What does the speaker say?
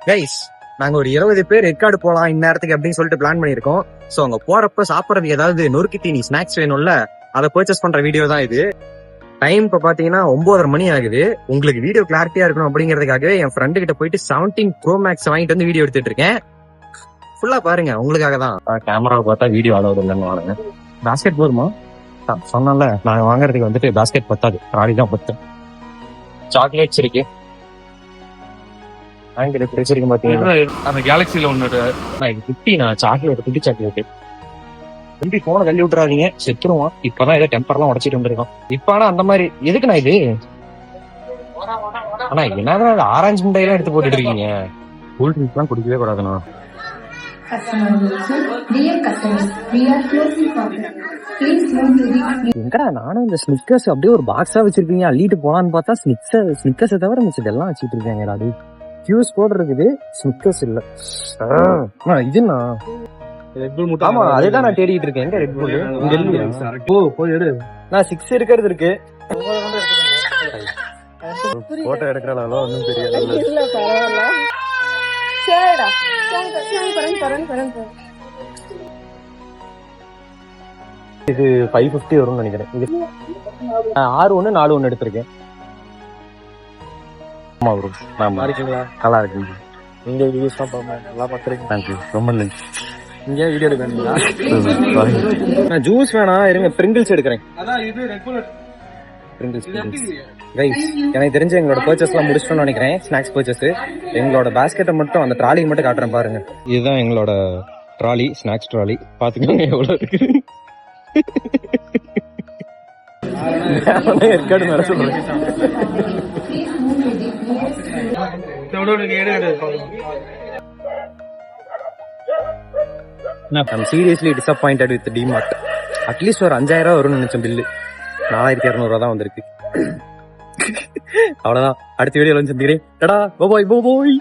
Guys நாங்க ஒரு 20 பேர் ரெக்கார்டு போலாம் இந்நேரத்துக்கு அப்படின்னு சொல்லிட்டு பிளான் பண்ணிருக்கோம். சோ அங்க போறப்ப சாப்பிடறதுக்கு ஏதாவது நொறுக்கி தீனி ஸ்நாக்ஸ் வேணும்ல, அதை பர்ச்சேஸ் பண்ற வீடியோ தான் இது. டைம் இப்ப பாத்தீங்கன்னா 9:30 மணி ஆகுது. உங்களுக்கு வீடியோ கிளாரிட்டியா இருக்கணும் அப்படிங்கறதுக்காகவே என் ஃப்ரெண்டு கிட்ட போயிட்டு 17 Pro Max வாங்கிட்டு வந்து வீடியோ எடுத்துட்டு இருக்கேன். ஃபுல்லா பாருங்க, உங்களுக்காக தான். கேமராவை பார்த்தா வீடியோ அலோடு இல்லைன்னு வாங்க. பாஸ்கெட் போதுமா? சொன்னால நான் வாங்குறதுக்கு வந்துட்டு பாஸ்கெட் பத்தாது, ராடி தான் பத்து. சாக்லேட்ஸ் இருக்கு, அந்த கேலக்சில ஒண்ணு குட்டி சாக்லேட், குட்டி சாக்லேட். தம்பி போன தள்ளி விட்டுறாதீங்க, செத்துருவான். இப்பதான் ஏதோ டெம்பர்லாம் உடச்சிட்டு வந்துருக்கான். இப்ப ஆனா அந்த மாதிரி எதுக்குண்ணா இது? ஆனா என்ன ஆரஞ்சு முட்டையெல்லாம் எடுத்து போட்டுட்டு இருக்கீங்க? கூல் ட்ரிங்க்ஸ் எல்லாம் குடிக்கவே கூடாதுண்ணா. எங்கடா நானும் இந்த ஸ்னிக்கர்ஸ் அப்படியே ஒரு பாக்ஸா வச்சிருக்கீங்க, அள்ளிட்டு போலான்னு பார்த்தா ஸ்னிக்கர்ஸை தவிர மிச்சம் எல்லாம் வச்சுட்டு இருக்காங்க. ஃபியூஸ் போர்டு இருக்குது, ஸ்னிக்கர்ஸ் இல்ல. இதுண்ணா ஆமா, அதுதான் நான் தேடிட்டு இருக்கேன். எங்க ரெட் புல்? போய் எடு. நான் 6 இருக்கிறது இருக்கு. போட்டோ எடுக்கிறனால ஒன்றும் தெரியாது. இது 550 வரும்னு நினைக்கிறேன். இது 6-1 4-1 எடுத்திருக்கேன். ஆமா ப்ரோ, நல்லா இருக்கு. நீங்க வீடியோஸ் தான் நல்லா பாத்துருக்கீங்க. தேங்க்யூ, ரொம்ப நன்றி. இங்கே வீடியோ எடுக்கணுங்களா? நான் ஜூஸ் வேணாம், இருங்க பிரிங்கிள்ஸ் எடுக்கிறேன். எனக்கு தெரிஞ்சு எங்களோட பர்ச்சேஸ்லாம் முடிச்சிட்டோம்னு நினைக்கிறேன். ஸ்நாக்ஸ் பர்ச்சேஸ் எங்களோட பாஸ்கெட்டை மட்டும், அந்த ட்ராலியை மட்டும் காட்டுறேன் பாருங்க. இதுதான் எங்களோட ட்ராலி, ஸ்நாக்ஸ் ட்ராலி. பாத்துக்கோங்க எவ்வளவு இருக்கு. ஏற்காடு மேல சொல்றேன். I'm seriously disappointed with DMart. At least ஒரு 5000 வரும்னு நினைச்சேன். பில்லு 4200 தான் வந்திருக்கு. அவ்வளவுதான், அடுத்த வீடியோல வந்து சந்திக்கிறேன். டடா, பை பை.